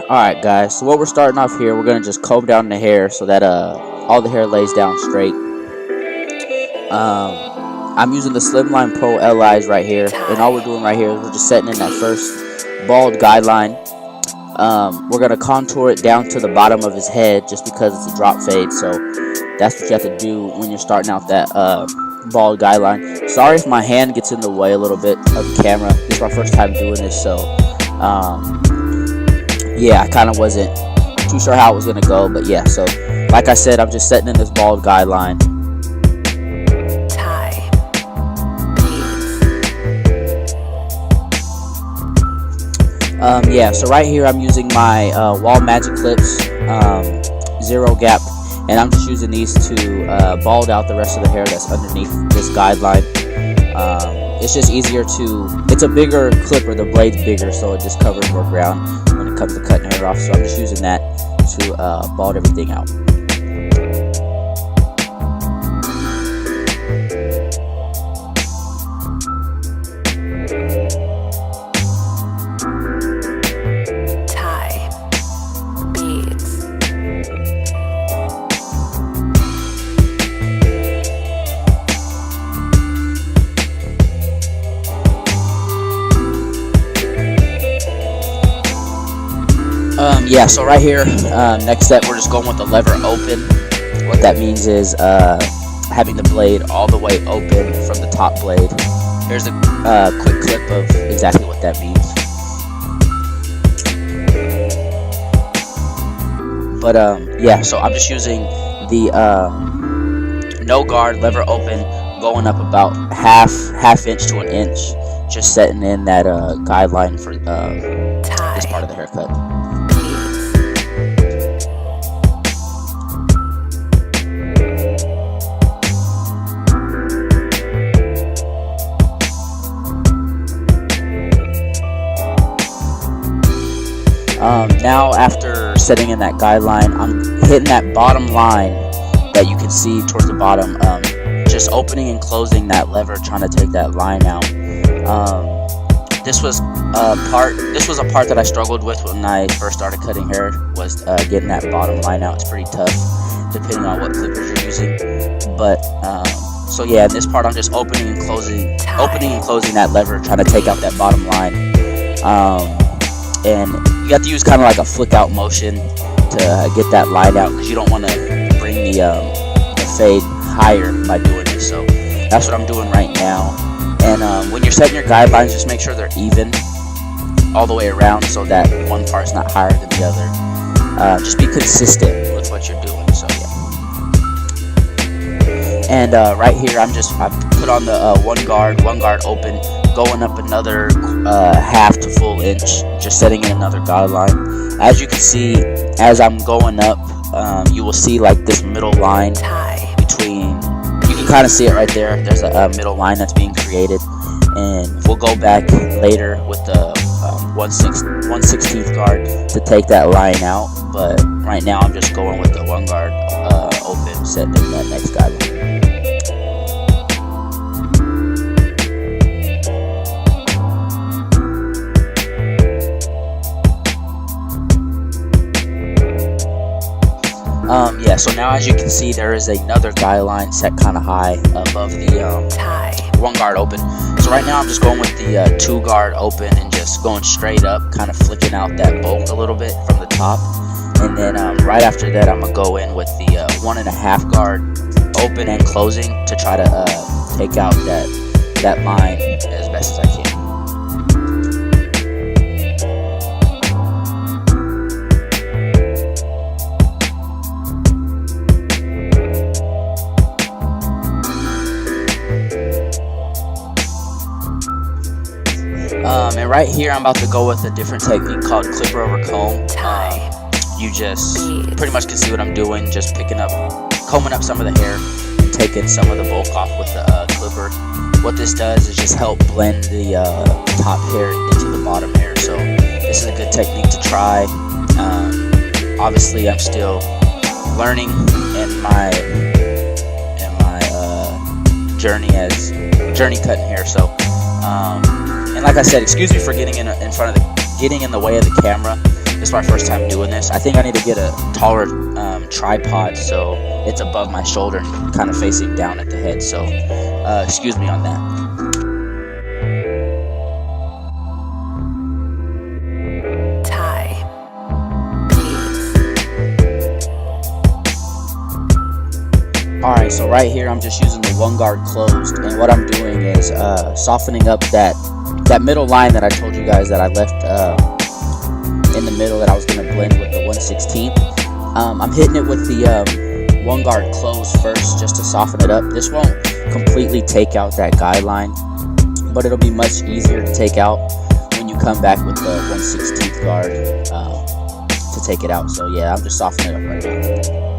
Alright guys, so what we're starting off here, we're going to just comb down the hair so that all the hair lays down straight. I'm using the Slimline Pro LIs right here, and all we're doing right here is we're just setting in that first bald guideline. We're going to contour it down to the bottom of his head just because it's a drop fade, so that's what you have to do when you're starting out that bald guideline. Sorry if my hand gets in the way a little bit of the camera. This is my first time doing this, so yeah, I kind of wasn't too sure how it was going to go, but yeah, so like I said, I'm just setting in this bald guideline. Yeah, so right here I'm using my Wall Magic Clips, 0 gap, and I'm just using these to bald out the rest of the hair that's underneath this guideline. It's just easier to, it's a bigger clipper, the blade's bigger, so it just covers more ground when it comes to cutting hair off, so I'm just using that to bald everything out. Yeah, so right here, next step, we're just going with the lever open. What that means is having the blade all the way open from the top blade. Here's a quick clip of exactly what that means. But yeah, so I'm just using the no guard lever open, going up about half inch to an inch, just setting in that guideline for this part of the haircut. Now after setting in that guideline, I'm hitting that bottom line that you can see towards the bottom, just opening and closing that lever, trying to take that line out. This was a part that I struggled with when I first started cutting hair, was getting that bottom line out. It's pretty tough depending on what clippers you're using, but so yeah, in this part I'm just opening and closing that lever, trying to take out that bottom line. And you have to use kind of like a flick out motion to get that line out, because you don't want to bring the fade higher by doing this. So that's what I'm doing right now. And when you're setting your guidelines, just make sure they're even all the way around, so that one part's not higher than the other. Just be consistent with what you're doing. So yeah. And right here, I put on the one guard open, going up another half to full inch, just setting in another guideline. As you can see, as I'm going up, you will see like this middle line between, you can kind of see it right there, there's a middle line that's being created, and we'll go back later with the 1/16 guard to take that line out, but right now I'm just going with the one guard open, setting in that next guideline. Yeah, so now as you can see, there is another guideline set kind of high above the one guard open. So right now I'm just going with the 2 guard open and just going straight up, kind of flicking out that bolt a little bit from the top. And then right after that, I'm going to go in with the 1.5 guard open and closing to try to take out that line as best as I can. And right here I'm about to go with a different technique called clipper over comb. You just pretty much can see what I'm doing, just combing up some of the hair and taking some of the bulk off with the clipper. What this does is just help blend the top hair into the bottom hair. So this is a good technique to try. Obviously I'm still learning in my journey cutting hair, so and like I said, excuse me for getting in the way of the camera. this is my first time doing this. I think I need to get a taller tripod so it's above my shoulder, kind of facing down at the head. So excuse me on that. Alright, so right here I'm just using the one guard closed, and what I'm doing is softening up that middle line that I told you guys that I left in the middle that I was going to blend with the 1/16. I'm hitting it with the one guard closed first just to soften it up. This won't completely take out that guideline, but it'll be much easier to take out when you come back with the 1/16 guard to take it out. So yeah, I'm just softening it up right now.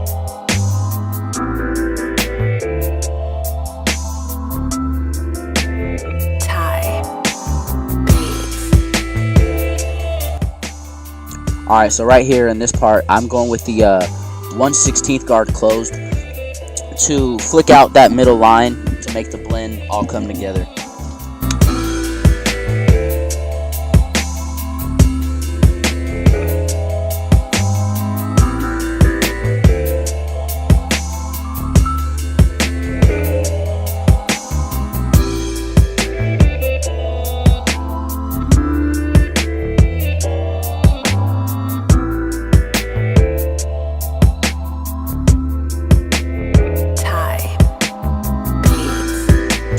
Alright, so right here in this part, I'm going with the 1/16 guard closed to flick out that middle line to make the blend all come together.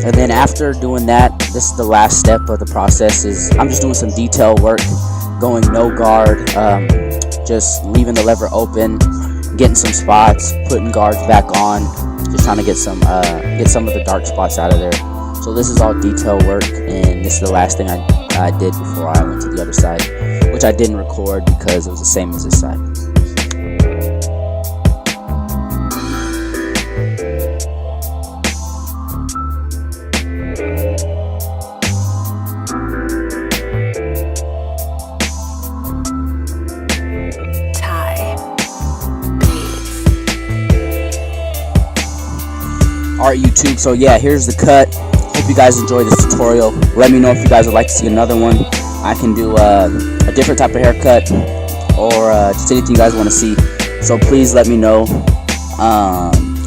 And then after doing that, this is the last step of the process. Is I'm just doing some detail work, going no guard, just leaving the lever open, getting some spots, putting guards back on, just trying to get some of the dark spots out of there. So this is all detail work, and this is the last thing I did before I went to the other side, which I didn't record because it was the same as this side. Alright YouTube, so yeah, here's the cut. Hope you guys enjoy this tutorial. Let me know if you guys would like to see another one. I can do a different type of haircut or just anything you guys want to see. So please let me know.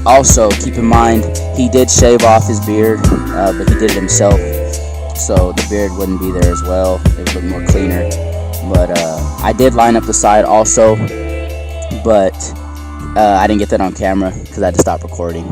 Also, keep in mind, he did shave off his beard, but he did it himself. So the beard wouldn't be there as well. It would look more cleaner. But I did line up the side also, but I didn't get that on camera because I had to stop recording.